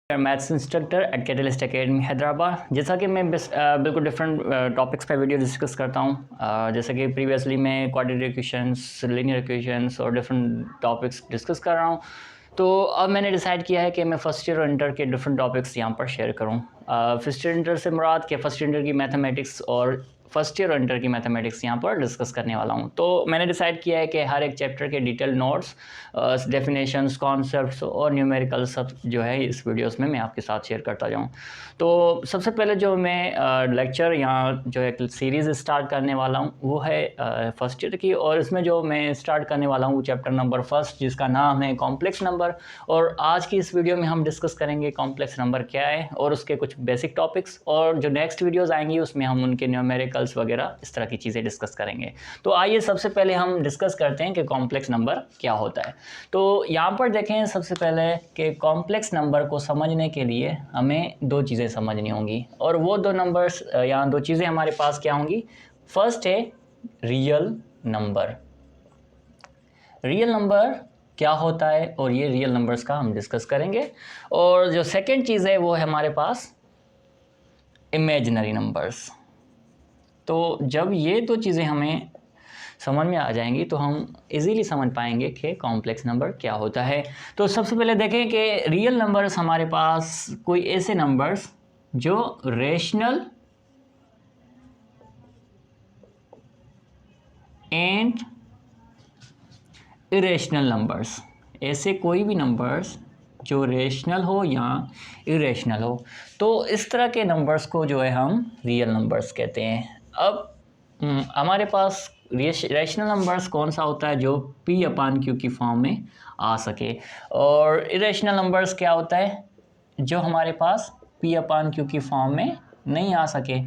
Maths instructor at catalyst academy Hyderabad. जैसा कि मैं बिल्कुल डिफरेंट टॉपिक्स पे वीडियो डिस्कस करता हूँ। जैसे कि प्रीवियसली मैं क्वाड्रेटिक इक्वेशंस, लीनियर इक्वेशंस और डिफरेंट टॉपिक्स डिस्कस कर रहा हूँ। तो अब मैंने डिसाइड किया है कि मैं फर्स्ट ईयर और इंटर के डिफरेंट टॉपिक्स यहाँ पर शेयर करूँ। फर्स्ट ईयर इंटर से मुराद कि फर्स्ट इंटर की मैथमेटिक्स और फर्स्ट ईयर और इंटर की मैथमेटिक्स यहाँ पर डिस्कस करने वाला हूँ। तो मैंने डिसाइड किया है कि हर एक चैप्टर के डिटेल नोट्स, डेफिनेशंस, कॉन्सेप्ट्स और न्यूमेरिकल सब जो है इस वीडियोस में मैं आपके साथ शेयर करता जाऊँ। तो सबसे पहले जो मैं लेक्चर यहाँ जो एक सीरीज़ स्टार्ट करने वाला हूँ वो है फर्स्ट ईयर की, और इसमें जो मैं स्टार्ट करने वाला हूँ चैप्टर नंबर फर्स्ट, जिसका नाम है कॉम्प्लेक्स नंबर। और आज की इस वीडियो में हम डिस्कस करेंगे कॉम्प्लेक्स नंबर क्या है और उसके कुछ बेसिक टॉपिक्स, और जो नेक्स्ट वीडियोज़ आएंगी उसमें हम उनके न्यूमेरिकल वगैरह इस तरह की चीज़ें डिस्कस करेंगे। तो आइए सबसे पहले हम डिस्कस करते हैं कि कॉम्प्लेक्स नंबर क्या होता है। तो यहाँ पर देखें सबसे पहले कि कॉम्प्लेक्स नंबर को समझने के लिए हमें दो चीज़ें समझनी होंगी, और वो दो नंबर्स यहाँ दो चीज़ें हमारे पास क्या होंगी। फर्स्ट है रियल नंबर। रियल नंबर क्या होता है और ये रियल नंबर्स का हम डिस्कस करेंगे। और जो सेकेंड चीज़ है वो है हमारे पास इमेजिनरी नंबर्स। तो जब ये दो चीज़ें हमें समझ में आ जाएंगी तो हम इजीली समझ पाएंगे कि कॉम्प्लेक्स नंबर क्या होता है। तो सबसे पहले देखें कि रियल नंबर्स हमारे पास कोई ऐसे नंबर्स जो रेशनल एंड इरेशनल नंबर्स, ऐसे कोई भी नंबर्स जो रेशनल हो या इरेशनल हो, तो इस तरह के नंबर्स को जो है हम रियल नंबर्स कहते हैं। अब हमारे पास रेशनल नंबर्स कौन सा होता है, जो P/Q की फॉर्म में आ सके, और इरेशनल नंबर्स क्या होता है जो हमारे पास P/Q की फॉर्म में नहीं आ सके।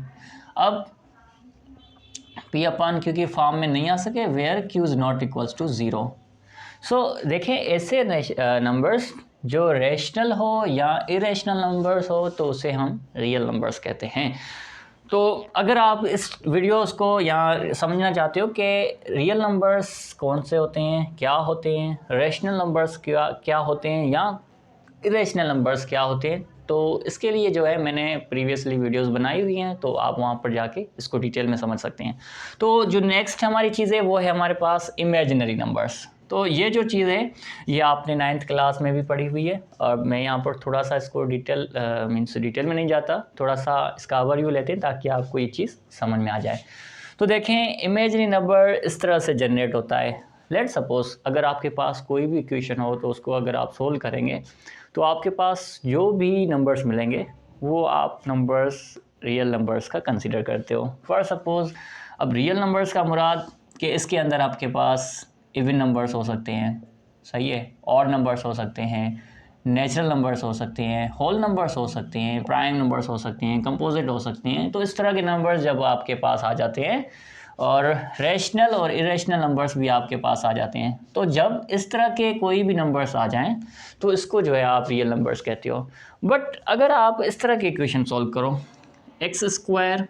अब P/Q की फॉर्म में नहीं आ सके where Q is not equals to 0। So देखें ऐसे नंबर्स जो रेशनल हो या इरेशनल नंबर्स हो तो उसे हम रियल नंबर्स कहते हैं। तो अगर आप इस वीडियोस को यहाँ समझना चाहते हो कि रियल नंबर्स कौन से होते हैं, क्या होते हैं, रेशनल नंबर्स क्या होते हैं या इरेशनल नंबर्स क्या होते हैं, तो इसके लिए जो है मैंने प्रीवियसली वीडियोस बनाई हुई हैं, तो आप वहाँ पर जाके इसको डिटेल में समझ सकते हैं। तो जो नेक्स्ट हमारी चीज़ है वो है हमारे पास इमेजिनरी नंबर्स। तो ये जो चीज़ है ये आपने 9th क्लास में भी पढ़ी हुई है, और मैं यहाँ पर थोड़ा सा इसको डिटेल में नहीं जाता, थोड़ा सा इसका ओवरव्यू लेते हैं ताकि आपको ये चीज़ समझ में आ जाए। तो देखें इमेजिनरी नंबर इस तरह से जनरेट होता है। लेट सपोज अगर आपके पास कोई भी इक्वेशन हो तो उसको अगर आप सोल्व करेंगे तो आपके पास जो भी नंबर्स मिलेंगे वो आप नंबर्स रियल नंबर्स का कंसिडर करते हो। फॉर सपोज़ अब रियल नंबर्स का मुराद कि इसके अंदर आपके पास इवन नंबर्स हो सकते हैं, सही है, ऑड नंबर्स हो सकते हैं, नेचुरल नंबर्स हो सकते हैं, होल नंबर्स हो सकते हैं, प्राइम नंबर्स हो सकते हैं, कंपोजिट हो सकते हैं। तो इस तरह के नंबर्स जब आपके पास आ जाते हैं, और रेशनल और इरेशनल नंबर्स भी आपके पास आ जाते हैं, तो जब इस तरह के कोई भी नंबर्स आ जाएं तो इसको जो है आप रियल नंबर्स कहते हो। बट अगर आप इस तरह की इक्वेशन सॉल्व करो, x²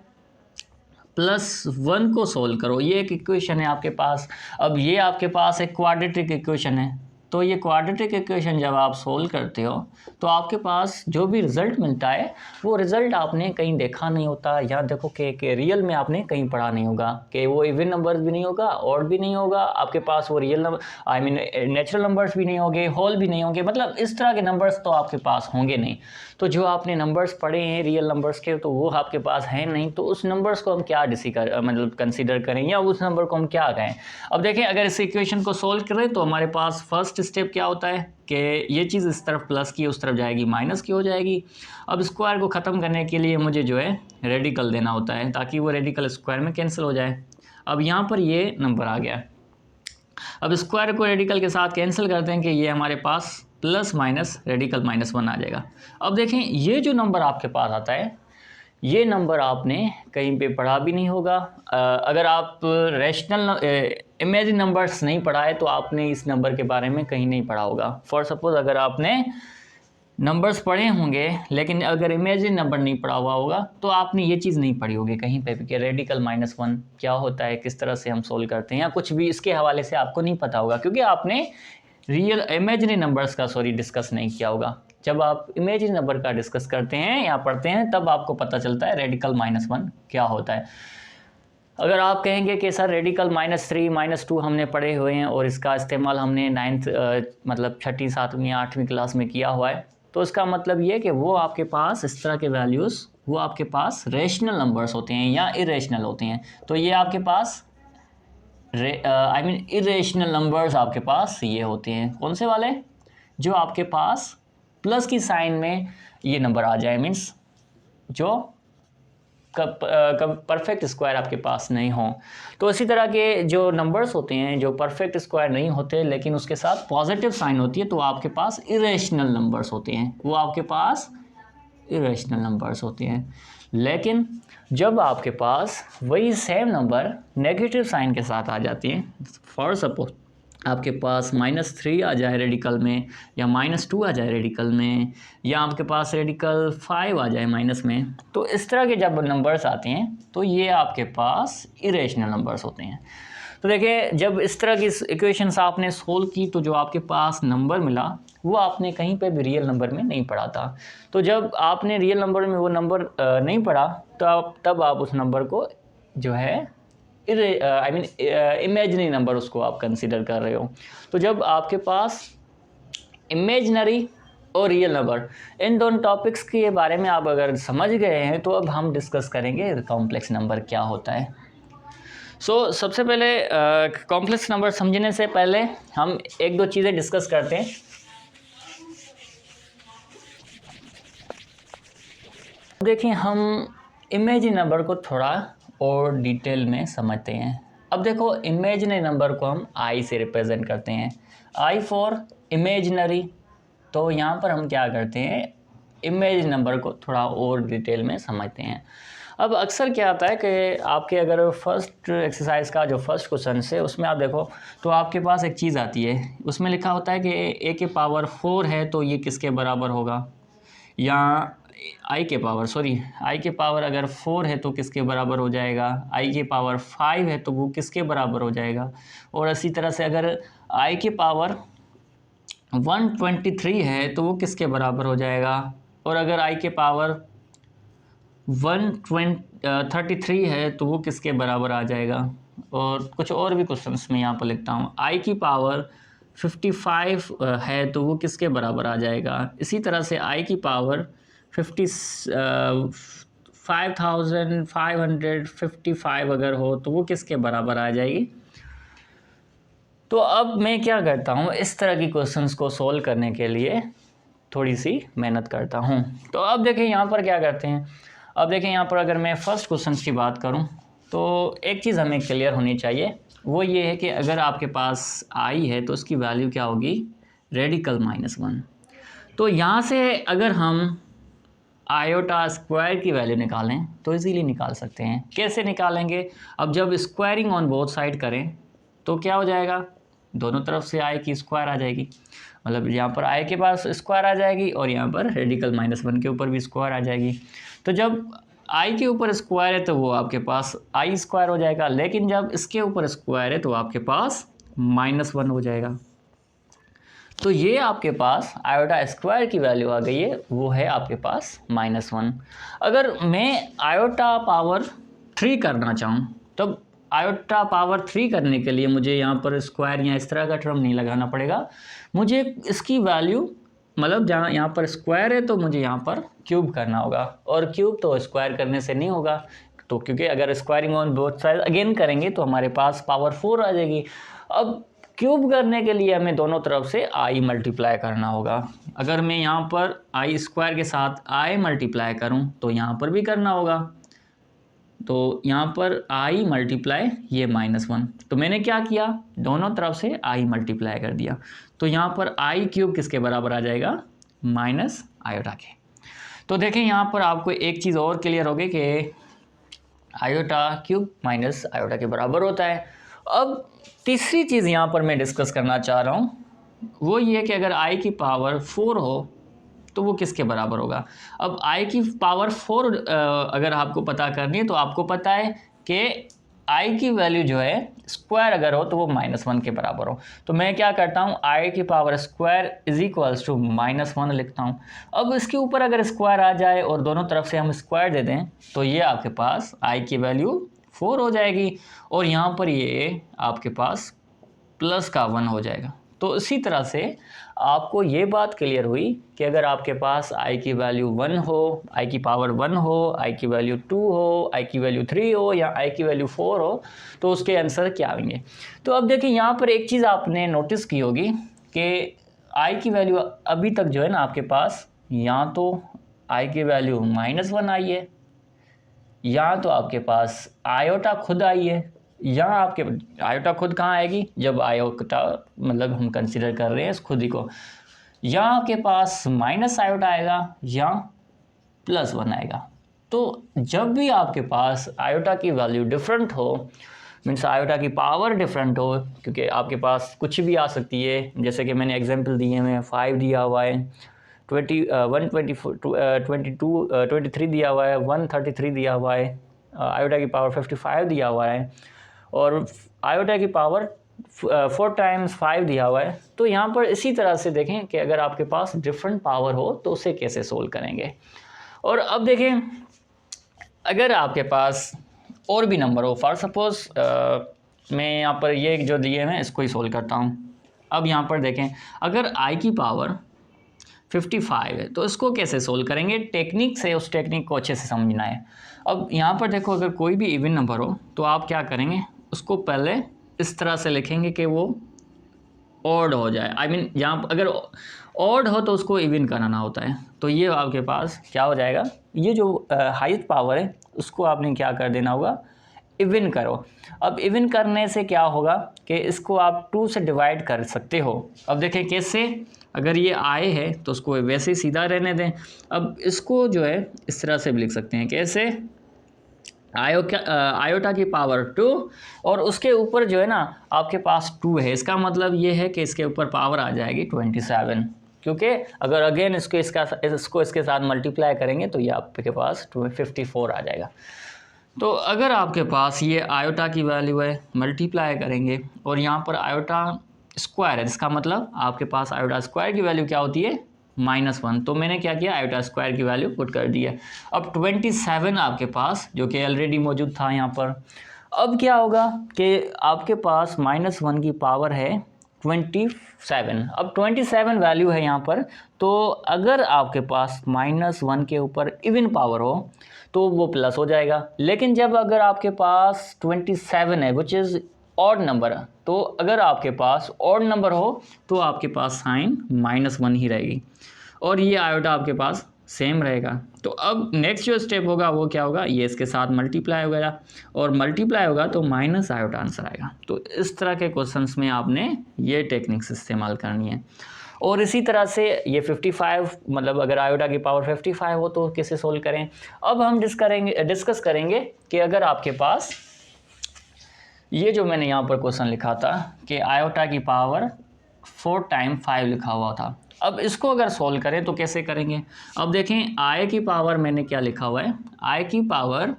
+ 1 को सोल्व करो, ये एक इक्वेशन है आपके पास। अब ये आपके पास एक क्वाड्रेटिक इक्वेशन है, तो ये क्वाड्रेटिक इक्वेशन जब आप सोल्व करते हो तो आपके पास जो भी रिज़ल्ट मिलता है वो रिज़ल्ट आपने कहीं देखा नहीं होता, या देखो कि रियल में आपने कहीं पढ़ा नहीं होगा कि वो इवन नंबर्स भी नहीं होगा, ऑड भी नहीं होगा, आपके पास वो रियल नंबर नेचुरल नंबर्स भी नहीं होंगे, होल भी नहीं होंगे, मतलब इस तरह के नंबर्स तो आपके पास होंगे नहीं। तो जो आपने नंबर्स पढ़े हैं रियल नंबर्स के तो वो आपके पास हैं नहीं, तो उस नंबर्स को हम क्या मतलब कंसिडर करें या उस नंबर को हम क्या कहें। अब देखें अगर इस इक्वेशन को सोल्व करें तो हमारे पास फर्स्ट स्टेप क्या होता है कि ये चीज़ इस तरफ प्लस की उस तरफ जाएगी, माइनस की हो जाएगी। अब स्क्वायर को ख़त्म करने के लिए मुझे जो है रेडिकल देना होता है ताकि वो रेडिकल स्क्वायर में कैंसिल हो जाए। अब यहाँ पर ये नंबर आ गया। अब स्क्वायर को रेडिकल के साथ कैंसिल करते हैं कि ये हमारे पास प्लस माइनस रेडिकल -1 आ जाएगा। अब देखें ये जो नंबर आपके पास आता है ये नंबर आपने कहीं पे पढ़ा भी नहीं होगा। अगर आप रेशनल इमेजिन नंबर्स नहीं पढ़ा है तो आपने इस नंबर के बारे में कहीं नहीं पढ़ा होगा। फॉर सपोज़ अगर आपने नंबर्स पढ़े होंगे लेकिन अगर इमेजिन नंबर नहीं पढ़ा हुआ होगा तो आपने ये चीज़ नहीं पढ़ी होगी कहीं पे भी कि रेडिकल -1 क्या होता है, किस तरह से हम सोल्व करते हैं, या कुछ भी इसके हवाले से आपको नहीं पता होगा क्योंकि आपने रियल इमेजिनरी नंबर्स का डिस्कस नहीं किया होगा। जब आप इमेजिनरी नंबर का डिस्कस करते हैं या पढ़ते हैं तब आपको पता चलता है रेडिकल -1 क्या होता है। अगर आप कहेंगे कि सर रेडिकल -3 -2 हमने पढ़े हुए हैं और इसका इस्तेमाल हमने 9th मतलब 6ठी 7वीं 8वीं क्लास में किया हुआ है, तो इसका मतलब ये कि वो आपके पास इस तरह के वैल्यूज़ वो आपके पास रेशनल नंबर्स होते हैं या इरेशनल होते हैं। तो ये आपके पास आई मीन इरेशनल नंबर्स आपके पास ये होते हैं। कौन से वाले? जो आपके पास प्लस की साइन में ये नंबर आ जाए, मीन्स जो कब परफेक्ट स्क्वायर आपके पास नहीं हो। तो इसी तरह के जो नंबर्स होते हैं जो परफेक्ट स्क्वायर नहीं होते लेकिन उसके साथ पॉजिटिव साइन होती है, तो आपके पास इरेशनल नंबर्स होते हैं, वो आपके पास इरेशनल नंबर्स होते हैं। लेकिन जब आपके पास वही सेम नंबर नेगेटिव साइन के साथ आ जाती है, फॉर सपोज आपके पास -3 आ जाए रेडिकल में, या -2 आ जाए रेडिकल में, या आपके पास रेडिकल 5 आ जाए माइनस में, तो इस तरह के जब नंबर्स आते हैं तो ये आपके पास इरेशनल नंबर्स होते हैं। तो देखिए, जब इस तरह की इक्वेशंस आपने सोल्व की तो जो आपके पास नंबर मिला वो आपने कहीं पे भी रियल नंबर में नहीं पढ़ा था। तो जब आपने रियल नंबर में वो नंबर नहीं पढ़ा तो तब आप उस नंबर को जो है आई मीन इमेजिनरी नंबर उसको आप कंसिडर कर रहे हो। तो जब आपके पास इमेजिनरी और रियल नंबर इन दोनों टॉपिक्स के बारे में आप अगर समझ गए हैं तो अब हम डिस्कस करेंगे कॉम्प्लेक्स नंबर क्या होता है। सबसे पहले कॉम्प्लेक्स नंबर समझने से पहले हम एक दो चीज़ें डिस्कस करते हैं। देखिए, हम इमेजिनरी नंबर को थोड़ा और डिटेल में समझते हैं। अब देखो, इमेजिनरी नंबर को हम आई से रिप्रेजेंट करते हैं, आई फॉर इमेजिनरी। तो यहाँ पर हम क्या करते हैं, इमेजिनरी नंबर को थोड़ा और डिटेल में समझते हैं। अब अक्सर क्या आता है कि आपके अगर फर्स्ट एक्सरसाइज का जो फर्स्ट क्वेश्चन है उसमें आप देखो तो आपके पास एक चीज़ आती है, उसमें लिखा होता है कि ए के पावर 4 है तो ये किसके बराबर होगा, या आई के पावर अगर 4 है तो किसके बराबर हो जाएगा, आई के पावर 5 है तो वो किसके बराबर हो जाएगा। और इसी तरह से अगर आई के पावर 123 है तो वो किसके बराबर हो जाएगा, और अगर आई के पावर 133 है तो वो किसके बराबर आ जाएगा। और कुछ और भी क्वेश्चंस में यहाँ पर लिखता हूँ, आई की पावर 55 है तो वो किसके बराबर आ जाएगा। इसी तरह से आई की पावर 5555 अगर हो तो वो किसके बराबर आ जाएगी। तो अब मैं क्या करता हूँ, इस तरह की क्वेश्चंस को सोल्व करने के लिए थोड़ी सी मेहनत करता हूँ। तो अब देखें यहाँ पर क्या करते हैं। अब देखें यहाँ पर अगर मैं फर्स्ट क्वेश्चन की बात करूँ तो एक चीज़ हमें क्लियर होनी चाहिए, वो ये है कि अगर आपके पास आई है तो उसकी वैल्यू क्या होगी, रेडिकल -1। तो यहाँ से अगर हम आयोटा स्क्वायर की वैल्यू निकालें तो इजीली निकाल सकते हैं। कैसे निकालेंगे, अब जब स्क्वायरिंग ऑन बोथ साइड करें तो क्या हो जाएगा, दोनों तरफ से आई की स्क्वायर आ जाएगी, मतलब यहाँ पर आई के पास स्क्वायर आ जाएगी और यहाँ पर रेडिकल -1 के ऊपर भी स्क्वायर आ जाएगी। तो जब आई के ऊपर स्क्वायर है तो वो आपके पास आई स्क्वायर हो जाएगा, लेकिन जब इसके ऊपर स्क्वायर है तो आपके पास -1 हो जाएगा। तो ये आपके पास आयोटा स्क्वायर की वैल्यू आ गई है, वो है आपके पास -1। अगर मैं आयोटा पावर 3 करना चाहूँ तब आयोटा पावर 3 करने के लिए मुझे यहाँ पर स्क्वायर या इस तरह का टर्म नहीं लगाना पड़ेगा, मुझे इसकी वैल्यू मतलब जहाँ यहाँ पर स्क्वायर है तो मुझे यहाँ पर क्यूब करना होगा, और क्यूब तो स्क्वायर करने से नहीं होगा, तो क्योंकि अगर squaring on both side again करेंगे तो हमारे पास पावर 4 आ जाएगी। अब क्यूब करने के लिए हमें दोनों तरफ से आई मल्टीप्लाई करना होगा। अगर मैं यहाँ पर आई स्क्वायर के साथ आई मल्टीप्लाई करूँ तो यहाँ पर भी करना होगा, तो यहाँ पर आई मल्टीप्लाई ये -1, तो मैंने क्या किया, दोनों तरफ से आई मल्टीप्लाई कर दिया, तो यहाँ पर आई क्यूब किसके बराबर आ जाएगा, माइनस आयोटा के। तो देखें यहाँ पर आपको एक चीज़ और क्लियर होगी कि आयोटा क्यूब माइनस आयोटा के बराबर होता है। अब तीसरी चीज़ यहाँ पर मैं डिस्कस करना चाह रहा हूँ, वो ये कि अगर आई की पावर 4 हो तो वो किसके बराबर होगा। अब आई की पावर 4 अगर आपको पता करनी है तो आपको पता है कि आई की वैल्यू जो है स्क्वायर अगर हो तो वो -1 के बराबर हो। तो मैं क्या करता हूँ, आई की power square is equals to -1 लिखता हूँ। अब इसके ऊपर अगर स्क्वायर आ जाए और दोनों तरफ से हम स्क्वायर दे दें तो ये आपके पास आई की वैल्यू 4 हो जाएगी और यहाँ पर ये आपके पास प्लस का 1 हो जाएगा। तो इसी तरह से आपको ये बात क्लियर हुई कि अगर आपके पास i की वैल्यू 1 हो, i की पावर 1 हो, i की वैल्यू 2 हो, i की वैल्यू 3 हो या i की वैल्यू 4 हो तो उसके आंसर क्या आएंगे। तो अब देखिए यहाँ पर एक चीज़ आपने नोटिस की होगी कि i की वैल्यू अभी तक जो है ना आपके पास या तो i की वैल्यू -1 आई है या तो आपके पास आयोटा खुद आई है या आपके आयोटा खुद कहाँ आएगी जब आयोटा मतलब हम कंसिडर कर रहे हैं इस खुद ही को, या आपके पास माइनस आयोटा आएगा या +1 आएगा। तो जब भी आपके पास आयोटा की वैल्यू डिफरेंट हो मीन्स आयोटा की पावर डिफरेंट हो, क्योंकि आपके पास कुछ भी आ सकती है, जैसे कि मैंने एग्जांपल दिए हैं 5 दिया हुआ है, 23 दिया हुआ है, 133 दिया हुआ है, आयोटा की पावर 55 दिया हुआ है और आयोटा की पावर 4 टाइम्स 5 दिया हुआ है। तो यहाँ पर इसी तरह से देखें कि अगर आपके पास डिफरेंट पावर हो तो उसे कैसे सोल्व करेंगे। और अब देखें अगर आपके पास और भी नंबर हो, फॉर सपोज मैं यहाँ पर ये जो दिए हैं इसको ही सोल्व करता हूँ। अब यहाँ पर देखें अगर i की पावर 55 है तो इसको कैसे सोल्व करेंगे, टेक्निक से उस टेक्निक को अच्छे से समझना है। अब यहाँ पर देखो अगर कोई भी इवन नंबर हो तो आप क्या करेंगे, उसको पहले इस तरह से लिखेंगे कि वो ऑड हो जाए। आई मीन यहाँ अगर ऑड हो तो उसको इवन कराना होता है। तो ये आपके पास क्या हो जाएगा, ये जो हाईएस्ट पावर है उसको आपने क्या कर देना होगा, इवन करो। अब इवन करने से क्या होगा कि इसको आप 2 से डिवाइड कर सकते हो। अब देखें कैसे, अगर ये आए है तो उसको वैसे ही सीधा रहने दें। अब इसको जो है इस तरह से भी लिख सकते हैं, कैसे, आयोटा की पावर 2 और उसके ऊपर जो है ना आपके पास 2 है, इसका मतलब ये है कि इसके ऊपर पावर आ जाएगी 27, क्योंकि अगर अगेन इसको इसके साथ मल्टीप्लाई करेंगे तो ये आपके पास 54 आ जाएगा। तो अगर आपके पास ये आयोटा की वैल्यू है, मल्टीप्लाई करेंगे और यहाँ पर आयोटा स्क्वायर है, इसका मतलब आपके पास आयोटा स्क्वायर की वैल्यू क्या होती है, -1। तो मैंने क्या किया, आयोटा स्क्वायर की वैल्यू पुट कर दी है। अब 27 आपके पास जो कि ऑलरेडी मौजूद था यहाँ पर। अब क्या होगा कि आपके पास -1 की पावर है 27। अब 27 वैल्यू है यहाँ पर, तो अगर आपके पास -1 के ऊपर इवन पावर हो तो वो प्लस हो जाएगा। लेकिन जब अगर आपके पास 27 है विच इज़ ऑड नंबर, तो अगर आपके पास ऑड नंबर हो तो आपके पास साइन -1 ही रहेगी और ये आयोटा आपके पास सेम रहेगा। तो अब नेक्स्ट जो स्टेप होगा वो क्या होगा, ये इसके साथ मल्टीप्लाई होगा और मल्टीप्लाई होगा तो माइनस आयोटा आंसर आएगा। तो इस तरह के क्वेश्चंस में आपने ये टेक्निक्स इस्तेमाल करनी है। और इसी तरह से ये 55 मतलब अगर आयोटा की पावर 55 हो तो कैसे सोल्व करें। अब हम डिस्कस करेंगे कि अगर आपके पास ये जो मैंने यहाँ पर क्वेश्चन लिखा था कि आयोटा की पावर 4 टाइम 5 लिखा हुआ था, अब इसको अगर सोल्व करें तो कैसे करेंगे। अब देखें आई की पावर मैंने क्या लिखा हुआ है, आई की पावर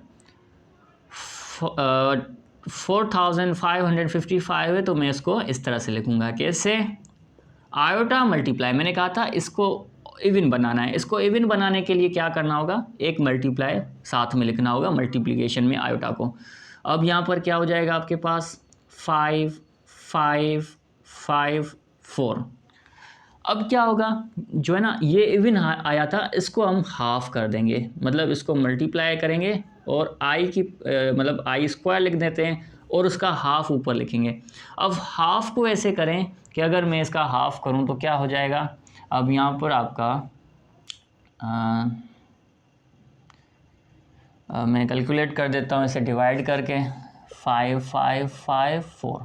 4555 है, तो मैं इसको इस तरह से लिखूंगा, कैसे, आयोटा मल्टीप्लाई, मैंने कहा था इसको इवन बनाना है। इसको इवन बनाने के लिए क्या करना होगा, एक मल्टीप्लाई साथ में लिखना होगा मल्टीप्लिकेशन में आयोटा को। अब यहाँ पर क्या हो जाएगा आपके पास 5 5 5 4। अब क्या होगा, जो है ना ये इवन आया था इसको हम हाफ कर देंगे, मतलब इसको मल्टीप्लाई करेंगे और आई की मतलब आई स्क्वायर लिख देते हैं और उसका हाफ ऊपर लिखेंगे। अब हाफ को ऐसे करें कि अगर मैं इसका हाफ करूं तो क्या हो जाएगा। अब यहाँ पर आपका मैं कैलकुलेट कर देता हूँ इसे डिवाइड करके, 5 5 5 4,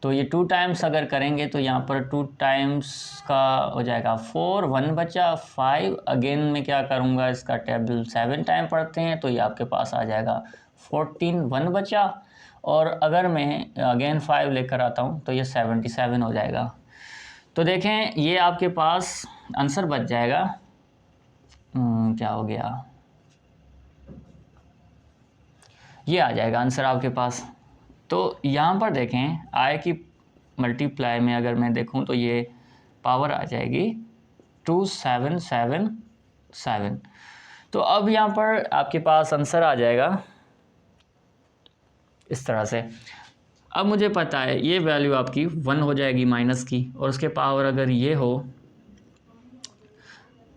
तो ये 2 टाइम्स अगर करेंगे तो यहाँ पर 2 टाइम्स का हो जाएगा 4, 1 बचा 5, अगेन मैं क्या करूँगा इसका टेबल 7 टाइम पढ़ते हैं तो ये आपके पास आ जाएगा 14, 1 बचा और अगर मैं अगेन 5 लेकर आता हूँ तो ये 77 हो जाएगा। तो देखें ये आपके पास आंसर बच जाएगा, क्या हो गया, ये आ जाएगा आंसर आपके पास तो यहाँ पर देखें i की मल्टीप्लाई में अगर मैं देखूँ तो ये पावर आ जाएगी 2777। तो अब यहाँ पर आपके पास आंसर आ जाएगा इस तरह से। अब मुझे पता है ये वैल्यू आपकी 1 हो जाएगी माइनस की, और उसके पावर अगर ये हो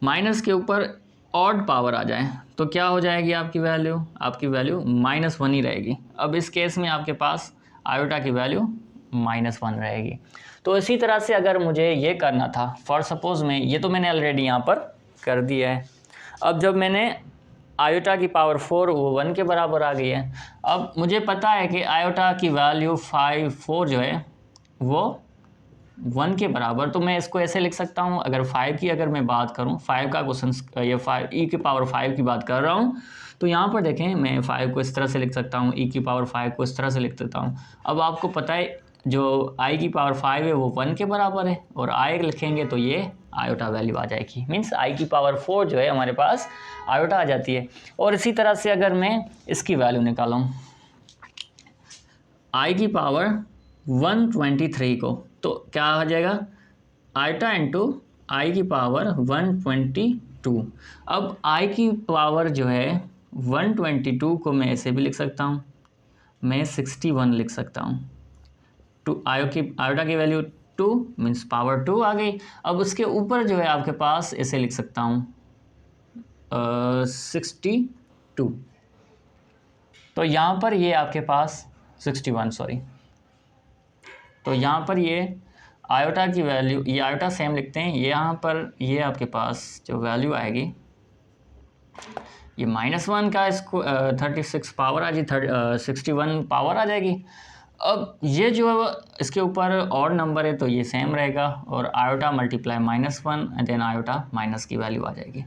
माइनस के ऊपर ऑड पावर आ जाए तो क्या हो जाएगी आपकी वैल्यू -1 ही रहेगी। अब इस केस में आपके पास आयोटा की वैल्यू -1 रहेगी। तो इसी तरह से अगर मुझे ये करना था, फॉर सपोज़ में ये तो मैंने ऑलरेडी यहाँ पर कर दिया है। अब जब मैंने आयोटा की पावर 4 वो 1 के बराबर आ गई है। अब मुझे पता है कि आयोटा की वैल्यू 4 जो है वो 1 के बराबर, तो मैं इसको ऐसे लिख सकता हूँ। अगर 5 की अगर मैं बात करूँ, 5 का क्वेश्चन ये 5 e की पावर 5 की बात कर रहा हूँ, तो यहाँ पर देखें मैं 5 को इस तरह से लिख सकता हूँ, e की पावर 5 को इस तरह से लिख सकता हूँ। अब आपको पता है जो i की पावर 5 है वो 1 के बराबर है, और i लिखेंगे तो ये आयोटा वैल्यू आ जाएगी। मीन्स i की पावर 4 जो है हमारे पास आयोटा आ जाती है। और इसी तरह से अगर मैं इसकी वैल्यू निकालूँ i की पावर 123 को, तो क्या आ जाएगा आयोटा इंटू आई की पावर 122। अब i की पावर जो है 122 को मैं ऐसे भी लिख सकता हूँ, मैं 61 लिख सकता हूँ। आयोटा की वैल्यू 2 मीन्स पावर 2 आ गई। अब उसके ऊपर जो है आपके पास ऐसे लिख सकता हूँ 62। तो यहाँ पर ये आपके पास 61 सॉरी, तो यहाँ पर ये आयोटा की वैल्यू, ये आयोटा सेम लिखते हैं, यहाँ पर ये आपके पास जो वैल्यू आएगी ये -1 का इसको 36 पावर आ जाएगी, 61 पावर आ जाएगी। अब ये जो इसके ऊपर और नंबर है तो ये सेम रहेगा, और iota multiply -1 and then iota minus की वैल्यू आ जाएगी।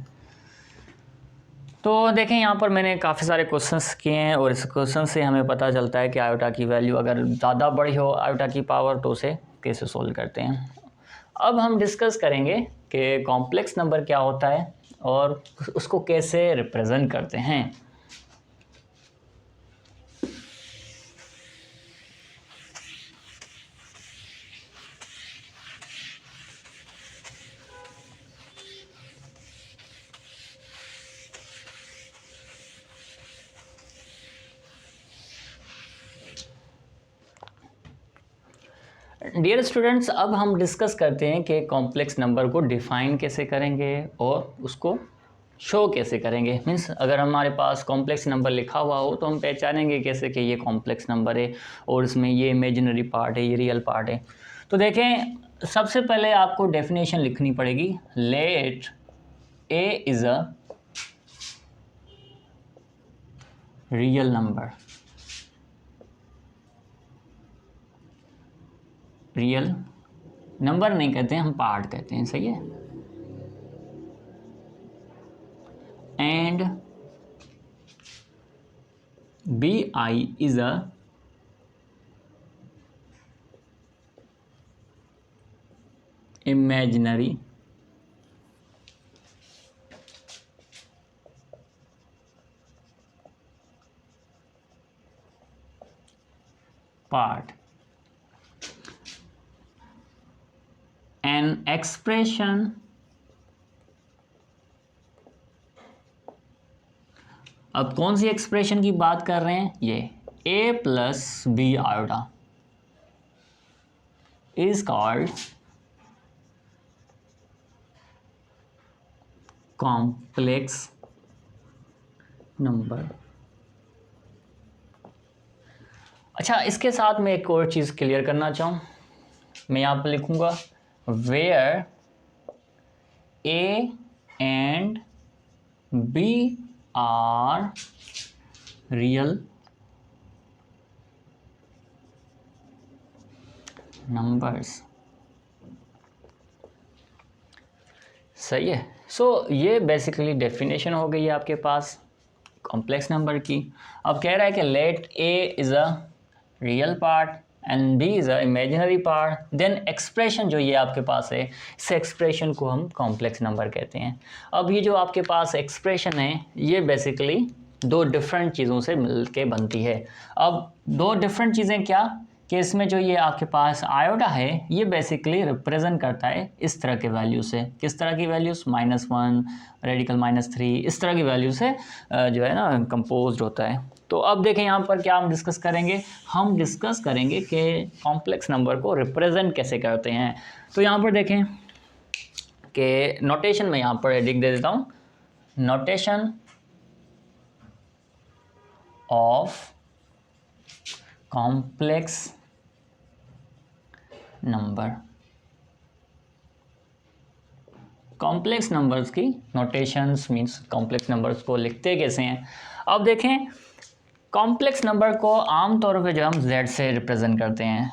तो देखें यहाँ पर मैंने काफ़ी सारे क्वेश्चंस किए हैं, और इस क्वेश्चन से हमें पता चलता है कि आयोटा की वैल्यू अगर ज़्यादा बड़ी हो आयोटा की पावर तो उसे कैसे सोल्व करते हैं। अब हम डिस्कस करेंगे कि कॉम्प्लेक्स नंबर क्या होता है और उसको कैसे रिप्रेजेंट करते हैं। डियर स्टूडेंट्स, अब हम डिस्कस करते हैं कि कॉम्प्लेक्स नंबर को डिफ़ाइन कैसे करेंगे और उसको शो कैसे करेंगे। मीन्स अगर हमारे पास कॉम्प्लेक्स नंबर लिखा हुआ हो तो हम पहचानेंगे कैसे कि ये कॉम्प्लेक्स नंबर है और इसमें ये इमेजिनरी पार्ट है, ये रियल पार्ट है। तो देखें, सबसे पहले आपको डेफिनेशन लिखनी पड़ेगी। Let a is a real number. Real number नहीं कहते हैं, हम पार्ट कहते हैं, सही है। And bi is a imaginary part. An expression अब कौन सी एक्सप्रेशन की बात कर रहे हैं? ये a plus b iota is called complex number. अच्छा, इसके साथ मैं एक और चीज़ क्लियर करना चाहूँ। मैं यहाँ पर लिखूँगा where a and b are real numbers। सही है। सो ये बेसिकली डेफिनेशन हो गई है आपके पास कॉम्प्लेक्स नंबर की। अब कह रहा है कि let a is a real part and b is a imaginary part, then expression जो ये आपके पास है, इस एक्सप्रेशन को हम कॉम्प्लेक्स नंबर कहते हैं। अब ये जो आपके पास एक्सप्रेशन है ये बेसिकली दो डिफरेंट चीज़ों से मिलके बनती है। अब दो डिफरेंट चीज़ें क्या कि इसमें जो ये आपके पास आयोडा है ये बेसिकली रिप्रेजेंट करता है इस तरह के वैल्यू से, किस तरह की वैल्यूज़, -1, रेडिकल -3, इस तरह की वैल्यू से जो है ना कंपोज्ड होता है। तो अब देखें यहाँ पर क्या हम डिस्कस करेंगे, हम डिस्कस करेंगे कि कॉम्प्लेक्स नंबर को रिप्रेजेंट कैसे करते हैं। तो यहाँ पर देखें कि नोटेशन में यहाँ पर लिख दे देता हूँ, notation of complex number. Complex numbers की नोटेशंस मींस कॉम्प्लेक्स नंबर्स को लिखते कैसे हैं। अब देखें कॉम्प्लेक्स नंबर को आमतौर पे जो हम z से रिप्रेजेंट करते हैं,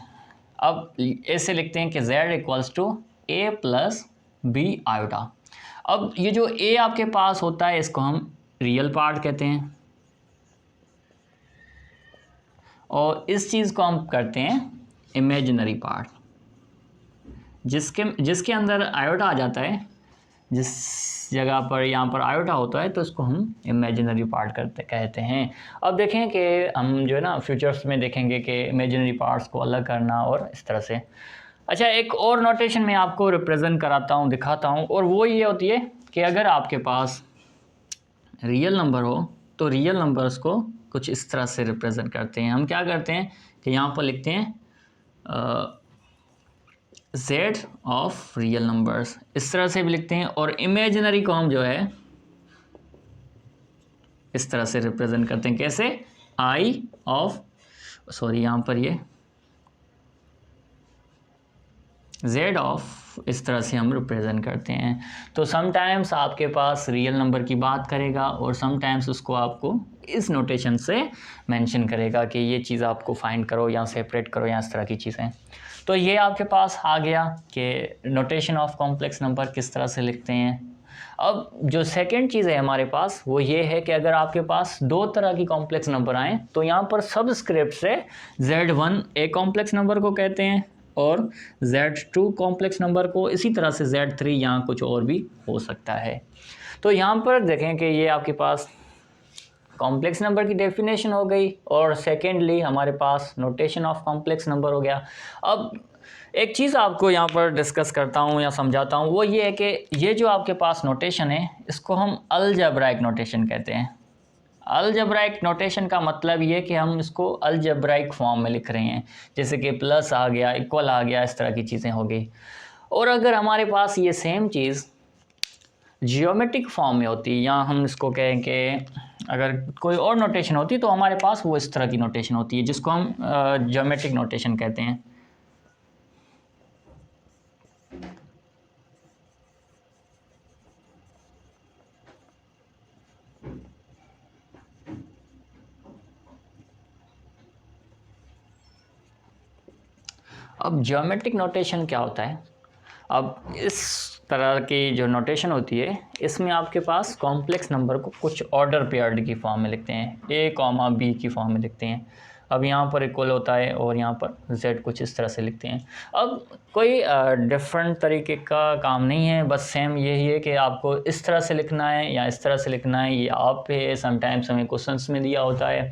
अब ऐसे लिखते हैं कि z equals to a plus b iota. अब ये जो a आपके पास होता है इसको हम रियल पार्ट कहते हैं और इस चीज़ को हम करते हैं इमेजिनरी पार्ट। जिसके अंदर आयोटा आ जाता है, जिस जगह पर यहाँ पर आयोटा होता है तो इसको हम इमेजिनरी पार्ट कहते हैं। अब देखें कि हम जो है ना फ्यूचर्स में देखेंगे कि इमेजिनरी पार्ट्स को अलग करना और इस तरह से। अच्छा, एक और नोटेशन मैं आपको रिप्रेजेंट कराता हूँ, दिखाता हूँ, और वो ये होती है कि अगर आपके पास रियल नंबर हो तो रियल नंबर्स को कुछ इस तरह से रिप्रेजेंट करते हैं। हम क्या करते हैं कि यहाँ पर लिखते हैं z ऑफ रियल नंबर्स, इस तरह से भी लिखते हैं, और इमेजिनरी को हम जो है इस तरह से रिप्रेजेंट करते हैं। कैसे? i ऑफ यहाँ पर ये z ऑफ इस तरह से हम रिप्रेजेंट करते हैं। तो समटाइम्स आपके पास रियल नंबर की बात करेगा और समटाइम्स उसको आपको इस नोटेशन से मेंशन करेगा कि ये चीज़ आपको फाइंड करो या सेपरेट करो या इस तरह की चीज़ें। तो ये आपके पास आ गया कि नोटेशन ऑफ कॉम्प्लेक्स नंबर किस तरह से लिखते हैं। अब जो सेकंड चीज़ है हमारे पास वो ये है कि अगर आपके पास दो तरह की कॉम्प्लेक्स नंबर आएँ तो यहाँ पर सबस्क्रिप्ट से Z1 एक कॉम्प्लेक्स नंबर को कहते हैं और Z2 कॉम्प्लेक्स नंबर को, इसी तरह से Z3 यहाँ कुछ और भी हो सकता है। तो यहाँ पर देखें कि ये आपके पास कॉम्प्लेक्स नंबर की डेफिनेशन हो गई और सेकेंडली हमारे पास नोटेशन ऑफ कॉम्प्लेक्स नंबर हो गया। अब एक चीज़ आपको यहाँ पर डिस्कस करता हूँ या समझाता हूँ, वो ये है कि ये जो आपके पास नोटेशन है इसको हम अलजेब्राइक नोटेशन कहते हैं। अलजेब्राइक नोटेशन का मतलब ये कि हम इसको अलजेब्राइक फॉर्म में लिख रहे हैं, जैसे कि प्लस आ गया, इक्वल आ गया, इस तरह की चीज़ें हो गई। और अगर हमारे पास ये सेम चीज़ जियोमेट्रिक फॉर्म में होती या हम इसको कहें कि अगर कोई और नोटेशन होती तो हमारे पास वो इस तरह की नोटेशन होती है जिसको हम जियोमेट्रिक नोटेशन कहते हैं। अब ज्योमेट्रिक नोटेशन क्या होता है? अब इस तरह की जो नोटेशन होती है इसमें आपके पास कॉम्प्लेक्स नंबर को कुछ ऑर्डर पेयर्ड की फॉर्म में लिखते हैं, a, b की फॉर्म में लिखते हैं। अब यहाँ पर इक्वल होता है और यहाँ पर z कुछ इस तरह से लिखते हैं। अब कोई डिफरेंट तरीके का काम नहीं है, बस सेम यही है कि आपको इस तरह से लिखना है या इस तरह से लिखना है, ये आप पे है। समटाइम्स हमें क्वेश्चंस में दिया होता है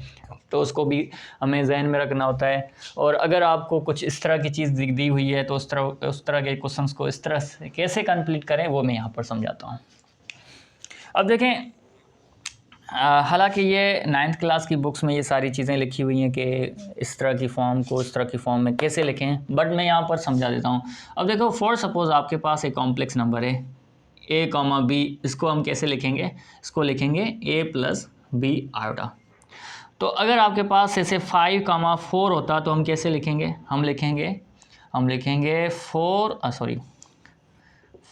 तो उसको भी हमें जहन में रखना होता है, और अगर आपको कुछ इस तरह की चीज़ दी हुई है तो उस तरह के क्वेश्चंस को इस तरह से कैसे कंप्लीट करें वो मैं यहाँ पर समझाता हूँ। अब देखें, हालांकि ये 9th क्लास की बुक्स में ये सारी चीज़ें लिखी हुई हैं कि इस तरह की फॉर्म को इस तरह की फॉर्म में कैसे लिखें, बट मैं यहाँ पर समझा देता हूँ। अब देखो, फॉर सपोज़ आपके पास एक कॉम्प्लेक्स नंबर है a, b, इसको हम कैसे लिखेंगे? इसको लिखेंगे a प्लस बी आयोटा। तो अगर आपके पास ऐसे 5, 4 होता तो हम कैसे लिखेंगे? हम लिखेंगे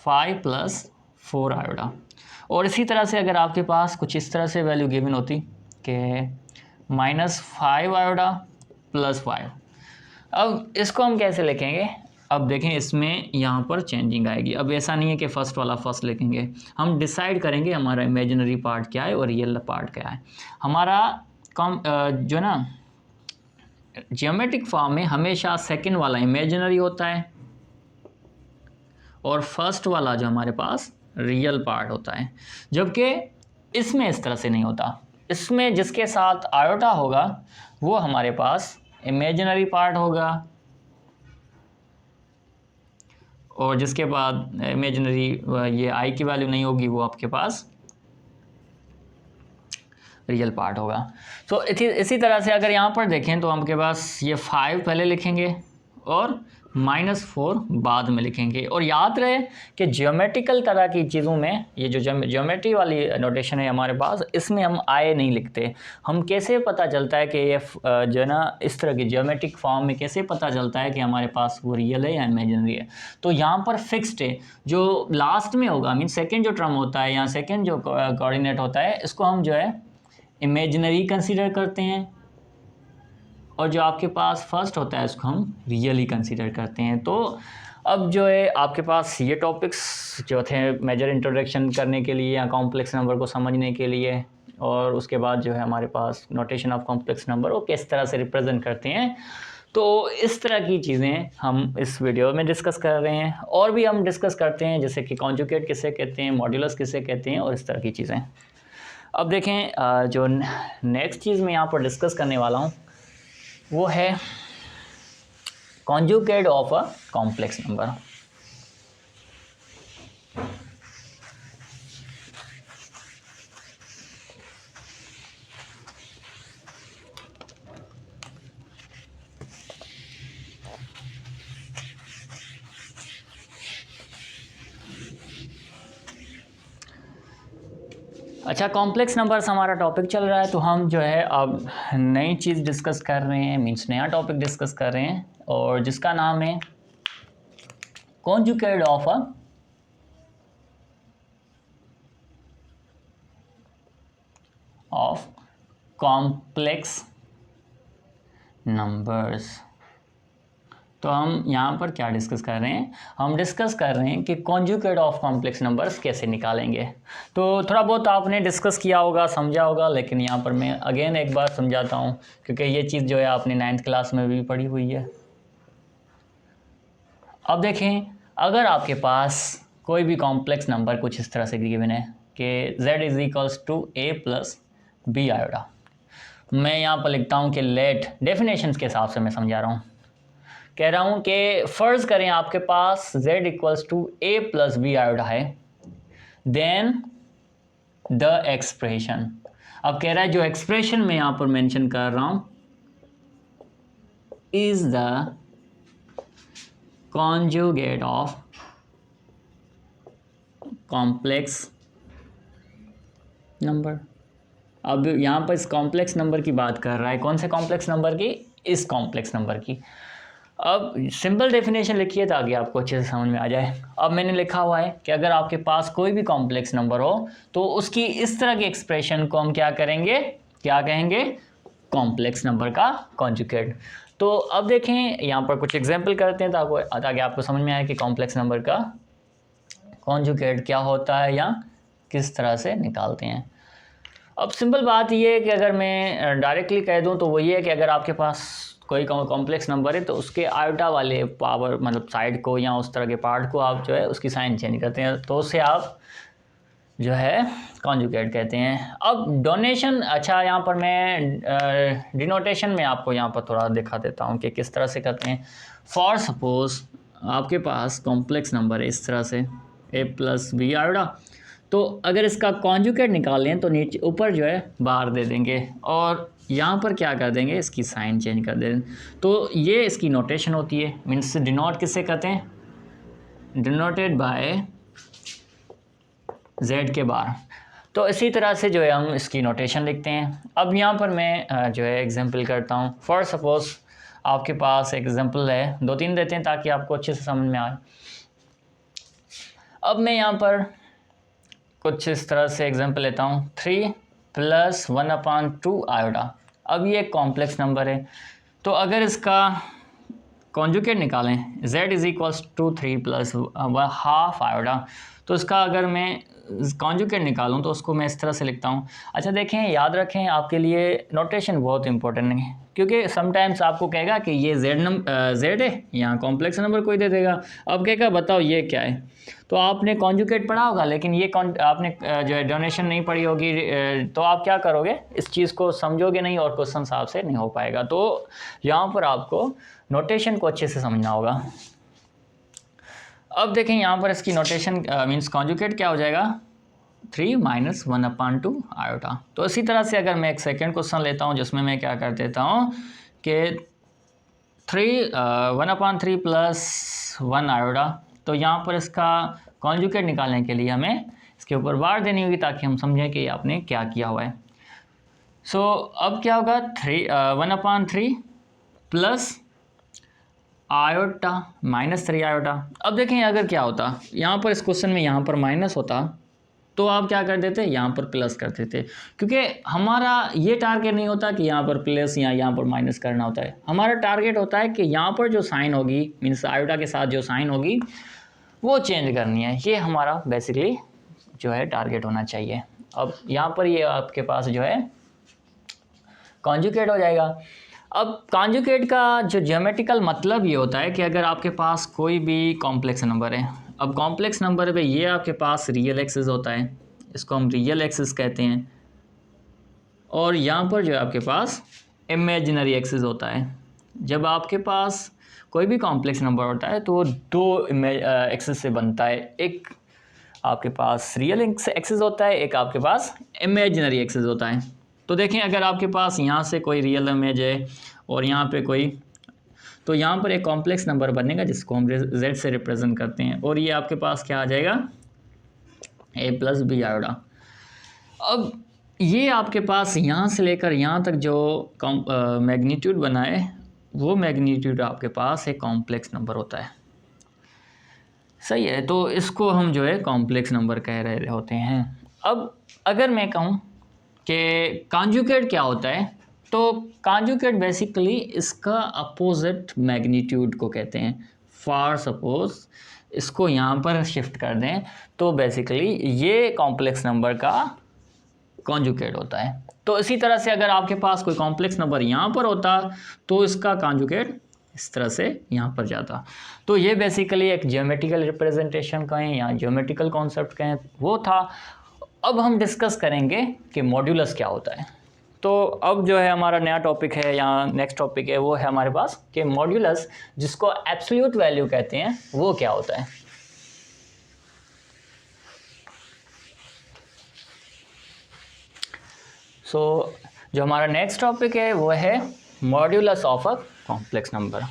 5 प्लस 4 आयोटा। और इसी तरह से अगर आपके पास कुछ इस तरह से वैल्यू गिवन होती कि -5 आयोटा प्लस 5, अब इसको हम कैसे लिखेंगे? अब देखें, इसमें यहाँ पर चेंजिंग आएगी। अब ऐसा नहीं है कि फर्स्ट वाला फर्स्ट लिखेंगे, हम डिसाइड करेंगे हमारा इमेजिनरी पार्ट क्या है और रियल पार्ट क्या है। हमारा जो ना जियोमेट्रिक फॉर्म में हमेशा सेकंड वाला इमेजिनरी होता है और फर्स्ट वाला जो हमारे पास रियल पार्ट होता है, जबकि इसमें इस तरह से नहीं होता। इसमें जिसके साथ आयोटा होगा वो हमारे पास इमेजिनरी पार्ट होगा, और जिसके बाद इमेजिनरी ये आई की वैल्यू नहीं होगी वो आपके पास रियल पार्ट होगा। तो इसी तरह से अगर यहाँ पर देखें तो आपके पास ये 5 पहले लिखेंगे और -4 बाद में लिखेंगे। और याद रहे कि ज्योमेट्रिकल तरह की चीज़ों में ये जो ज्योमेट्री वाली नोटेशन है हमारे पास, इसमें हम आए नहीं लिखते। हम कैसे पता चलता है कि ये जो है ना इस तरह की ज्योमेट्रिक फॉर्म में कैसे पता चलता है कि हमारे पास वो रियल है या इमेजिनरी है? तो यहाँ पर फिक्स्ड है, जो लास्ट में होगा मीन सेकेंड जो टर्म होता है या सेकेंड जो कोऑर्डिनेट होता है, इसको हम जो है इमेजिनरी कंसीडर करते हैं, और जो आपके पास फर्स्ट होता है उसको हम रियली कंसीडर करते हैं। तो अब जो है आपके पास ये टॉपिक्स जो थे मेजर इंट्रोडक्शन करने के लिए या कॉम्प्लेक्स नंबर को समझने के लिए, और उसके बाद जो है हमारे पास नोटेशन ऑफ कॉम्प्लेक्स नंबर वो किस तरह से रिप्रेजेंट करते हैं, तो इस तरह की चीज़ें हम इस वीडियो में डिस्कस कर रहे हैं। और भी हम डिस्कस करते हैं जैसे कि कॉन्जुगेट किसे कहते हैं, मॉड्यूलस किसे कहते हैं, और इस तरह की चीज़ें। अब देखें जो नेक्स्ट चीज़ मैं यहाँ पर डिस्कस करने वाला हूँ वो है conjugate of a complex number. अच्छा, कॉम्प्लेक्स नंबर्स हमारा टॉपिक चल रहा है, तो हम जो है अब नई चीज़ डिस्कस कर रहे हैं, मीन्स नया टॉपिक डिस्कस कर रहे हैं, और जिसका नाम है कॉन्जुगेट ऑफ कॉम्प्लेक्स नंबर्स। तो हम यहाँ पर क्या डिस्कस कर रहे हैं? हम डिस्कस कर रहे हैं कि कॉन्जुगेट ऑफ कॉम्प्लेक्स नंबर्स कैसे निकालेंगे। तो थोड़ा बहुत आपने डिस्कस किया होगा, समझा होगा, लेकिन यहाँ पर मैं अगेन एक बार समझाता हूँ, क्योंकि ये चीज़ जो है आपने 9th क्लास में भी पढ़ी हुई है। अब देखें, अगर आपके पास कोई भी कॉम्प्लेक्स नंबर कुछ इस तरह से गिवन है कि z = a + b आयोडा, मैं यहाँ पर लिखता हूँ कि लेट, डेफिनेशंस के हिसाब से मैं समझा रहा हूँ, कह रहा हूँ कि फ़र्ज़ करें आपके पास z = a + b आयोडा है, देन द एक्सप्रेशन। अब कह रहा है जो एक्सप्रेशन मैं यहाँ पर मेंशन कर रहा हूँ is the conjugate of complex number. अब यहाँ पर इस कॉम्प्लेक्स नंबर की बात कर रहा है, कौन से कॉम्प्लेक्स नंबर की? इस कॉम्प्लेक्स नंबर की। अब सिंपल डेफिनेशन लिखिए ताकि आपको अच्छे से समझ में आ जाए। अब मैंने लिखा हुआ है कि अगर आपके पास कोई भी कॉम्प्लेक्स नंबर हो तो उसकी इस तरह की एक्सप्रेशन को हम क्या करेंगे, क्या कहेंगे? कॉम्प्लेक्स नंबर का कॉन्जुगेट। तो अब देखें यहाँ पर कुछ एग्जांपल करते हैं ताकि आपको समझ में आए कि कॉम्प्लेक्स नंबर का कॉन्जुगेट क्या होता है या किस तरह से निकालते हैं। अब सिंपल बात ये है कि अगर मैं डायरेक्टली कह दूं तो वो ये है कि अगर आपके पास कोई कॉम्प्लेक्स नंबर है तो उसके आयोटा वाले पावर मतलब साइड को या उस तरह के पार्ट को आप जो है उसकी साइन चेंज करते हैं, तो उससे आप जो है कॉन्जुगेट कहते हैं। अब डोनेशन, अच्छा यहाँ पर मैं डिनोटेशन में आपको यहाँ पर थोड़ा दिखा देता हूँ कि किस तरह से करते हैं। फॉर सपोज आपके पास कॉम्प्लेक्स नंबर है इस तरह से a + b आयोडा, तो अगर इसका कॉन्जुगेट निकालें तो नीचे ऊपर जो है बार दे देंगे और यहाँ पर क्या कर देंगे, इसकी साइन चेंज कर देंगे। तो ये इसकी नोटेशन होती है, मीन्स डिनोट किससे करते हैं? डिनोटेड बाय z के बार। तो इसी तरह से जो है हम इसकी नोटेशन लिखते हैं। अब यहाँ पर मैं जो है एग्जांपल करता हूँ। फॉर सपोज आपके पास एग्जांपल है, 2-3 देते हैं ताकि आपको अच्छे से समझ में आए। अब मैं यहाँ पर कुछ इस तरह से एग्जांपल लेता हूँ, 3 + 1/2 आयोडा। अब ये एक कॉम्प्लेक्स नंबर है, तो अगर इसका कॉन्जुगेट निकालें z = 3 + ½ आयोडा, तो इसका अगर मैं कॉन्जुगेट निकालूं तो उसको मैं इस तरह से लिखता हूं। अच्छा देखें, याद रखें, आपके लिए नोटेशन बहुत इंपॉर्टेंट है, क्योंकि समटाइम्स आपको कहेगा कि ये जेड है, यहाँ कॉम्प्लेक्स नंबर कोई दे देगा, अब कहेगा बताओ ये क्या है, तो आपने कॉन्जुगेट पढ़ा होगा लेकिन ये आपने जो है डोनेशन नहीं पढ़ी होगी, तो आप क्या करोगे, इस चीज़ को समझोगे नहीं और क्वेश्चन साहब से नहीं हो पाएगा। तो यहाँ पर आपको नोटेशन को अच्छे से समझना होगा। अब देखें यहाँ पर इसकी नोटेशन मींस कॉन्जुगेट क्या हो जाएगा, 3 - 1/2 आयोटा। तो इसी तरह से अगर मैं एक सेकेंड क्वेश्चन लेता हूँ जिसमें मैं क्या कर देता हूँ कि 1/3 + 1 आयोटा, तो यहाँ पर इसका कॉन्जुगेट निकालने के लिए हमें इसके ऊपर बार देनी होगी ताकि हम समझें कि आपने क्या किया हुआ है। सो अब क्या होगा, 1/3 प्लस आयोटा -3 आयोटा। अब देखें अगर क्या होता, यहाँ पर इस क्वेश्चन में यहाँ पर माइनस होता तो आप क्या कर देते, यहाँ पर प्लस कर देते, क्योंकि हमारा ये टारगेट नहीं होता कि यहाँ पर प्लस या यहाँ पर माइनस करना होता है। हमारा टारगेट होता है कि यहाँ पर जो साइन होगी, मीन्स आयोटा के साथ जो साइन होगी वो चेंज करनी है। ये हमारा बेसिकली जो है टारगेट होना चाहिए। अब यहाँ पर ये आपके पास जो है कॉन्जुगेट हो जाएगा। अब कॉन्जुगेट का जो ज्योमेट्रिकल मतलब ये होता है कि अगर आपके पास कोई भी कॉम्प्लेक्स नंबर है, अब कॉम्प्लेक्स नंबर पे ये आपके पास रियल एक्सिस होता है, इसको हम रियल एक्सिस कहते हैं, और यहाँ पर जो है आपके पास इमेजिनरी एक्सिस होता है। जब आपके पास कोई भी कॉम्प्लेक्स नंबर होता है तो वो दो एक्सिस से बनता है, एक आपके पास रियल एक्सिस होता है, एक आपके पास इमेजिनरी एक्सिस होता है। तो देखें अगर आपके पास यहाँ से कोई रियल इमेज है और यहाँ पे कोई, तो यहाँ पर एक कॉम्प्लेक्स नंबर बनेगा जिसको हम z से रिप्रेजेंट करते हैं, और ये आपके पास क्या आ जाएगा, a + b आयोटा। अब ये आपके पास यहाँ से लेकर यहाँ तक जो मैग्नीट्यूड बना है, वो मैग्नीट्यूड आपके पास एक कॉम्प्लेक्स नंबर होता है, सही है। तो इसको हम जो है कॉम्प्लेक्स नंबर कह रहे होते हैं। अब अगर मैं कहूँ कि कॉन्जुगेट क्या होता है, तो कॉन्जुगेट बेसिकली इसका अपोजिट मैग्नीट्यूड को कहते हैं। फॉर सपोज इसको यहाँ पर शिफ्ट कर दें तो बेसिकली ये कॉम्प्लेक्स नंबर का कॉन्जुगेट होता है। तो इसी तरह से अगर आपके पास कोई कॉम्प्लेक्स नंबर यहाँ पर होता तो इसका कॉन्जुगेट इस तरह से यहाँ पर जाता। तो ये बेसिकली एक ज्योमेट्रिकल रिप्रेजेंटेशन कहें या ज्योमेट्रिकल कॉन्सेप्ट कहें वो था। अब हम डिस्कस करेंगे कि मॉड्यूलस क्या होता है। तो अब जो है हमारा नया टॉपिक है या नेक्स्ट टॉपिक है वो है हमारे पास कि मॉड्यूलस, जिसको एब्सोल्यूट वैल्यू कहते हैं, वो क्या होता है। सो जो हमारा नेक्स्ट टॉपिक है वो है modulus of a complex number,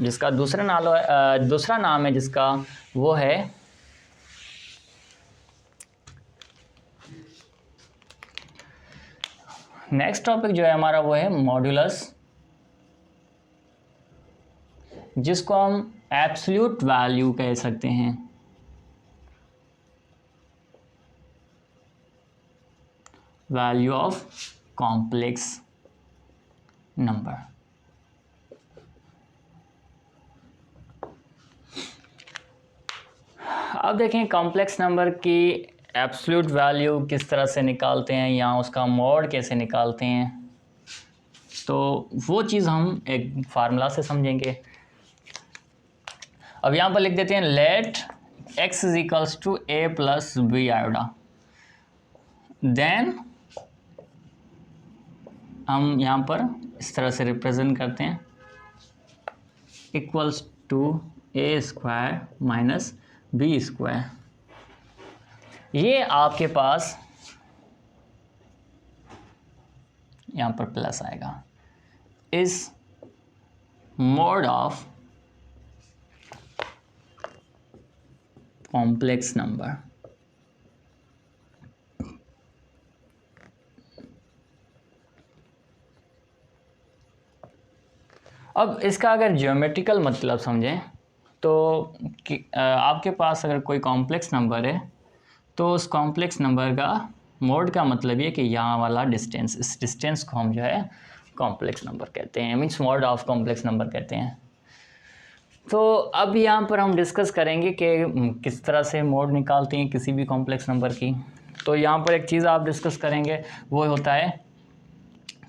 जिसका दूसरा नाम है जिसका वो है नेक्स्ट टॉपिक जो है हमारा वो है मॉड्यूलस, जिसको हम एब्सोल्यूट वैल्यू कह सकते हैं। Value of complex number. अब देखें कॉम्प्लेक्स नंबर की एब्सोल्यूट वैल्यू किस तरह से निकालते हैं या उसका मॉड कैसे निकालते हैं, तो वो चीज़ हम एक फार्मूला से समझेंगे। अब यहाँ पर लिख देते हैं let x = a + b iota. Then हम यहाँ पर इस तरह से रिप्रेजेंट करते हैं = a² - b²। ये आपके पास यहाँ पर प्लस आएगा, इस मोड ऑफ कॉम्प्लेक्स नंबर। अब इसका अगर ज्योमेट्रिकल मतलब समझें तो आपके पास अगर कोई कॉम्प्लेक्स नंबर है तो उस कॉम्प्लेक्स नंबर का मोड का मतलब ये कि यहाँ वाला डिस्टेंस, इस डिस्टेंस को हम जो है कॉम्प्लेक्स नंबर कहते हैं, means mode of complex number कहते हैं। तो अब यहाँ पर हम डिस्कस करेंगे कि किस तरह से मोड निकालते हैं किसी भी कॉम्प्लेक्स नंबर की। तो यहाँ पर एक चीज़ आप डिस्कस करेंगे वो होता है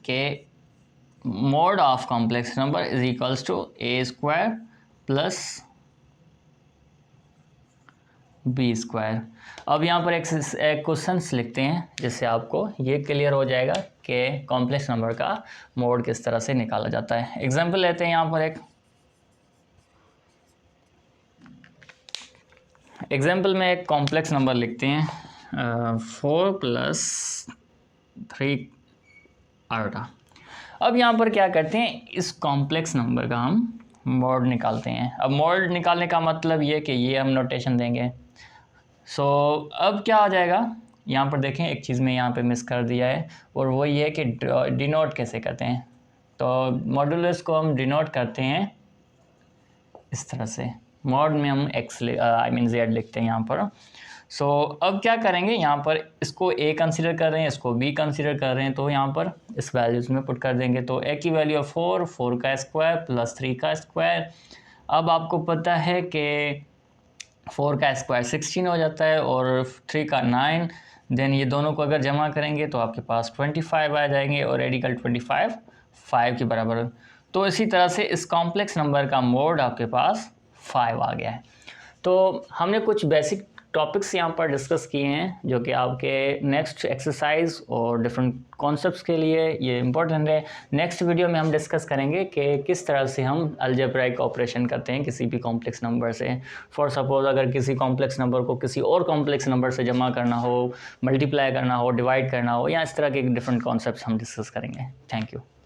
कि mod of complex number is equals to a square plus b square. अब यहाँ पर एक क्वेश्चन लिखते हैं जिससे आपको ये क्लियर हो जाएगा कि कॉम्प्लेक्स नंबर का मोड किस तरह से निकाला जाता है। एग्जांपल लेते हैं, यहाँ पर एक एग्जांपल में एक कॉम्प्लेक्स नंबर लिखते हैं 4 + 3 आयोटा। अब यहाँ पर क्या करते हैं, इस कॉम्प्लेक्स नंबर का हम मोड निकालते हैं। अब मोड निकालने का मतलब ये कि ये हम नोटेशन देंगे। अब क्या आ जाएगा, यहाँ पर देखें एक चीज़ में यहाँ पे मिस कर दिया है, और वो ये है कि डिनोट कैसे करते हैं। तो मॉडुलस को हम डिनोट करते हैं इस तरह से, मॉड में हम z लिखते हैं यहाँ पर। अब क्या करेंगे, यहाँ पर इसको a कंसीडर कर रहे हैं, इसको b कंसीडर कर रहे हैं, तो यहाँ पर इस वैल्यूज़ में पुट कर देंगे। तो a की वैल्यू 4 का स्क्वायर प्लस 3 का स्क्वायर। अब आपको पता है कि 4 का स्क्वायर 16 हो जाता है और 3 का 9। देन ये दोनों को अगर जमा करेंगे तो आपके पास 25 आ जाएंगे, और रेडिकल 25 5 के बराबर। तो इसी तरह से इस कॉम्प्लेक्स नंबर का मोड आपके पास 5 आ गया है। तो हमने कुछ बेसिक टॉपिक्स यहाँ पर डिस्कस किए हैं जो कि आपके नेक्स्ट एक्सरसाइज और डिफरेंट कॉन्सेप्ट्स के लिए ये इम्पोर्टेंट है। नेक्स्ट वीडियो में हम डिस्कस करेंगे कि किस तरह से हम अलजेब्राइक ऑपरेशन करते हैं किसी भी कॉम्प्लेक्स नंबर से। फॉर सपोज अगर किसी कॉम्प्लेक्स नंबर को किसी और कॉम्प्लेक्स नंबर से जमा करना हो, मल्टीप्लाई करना हो, डिवाइड करना हो, या इस तरह के डिफरेंट कॉन्सेप्ट्स हम डिस्कस करेंगे। Thank you.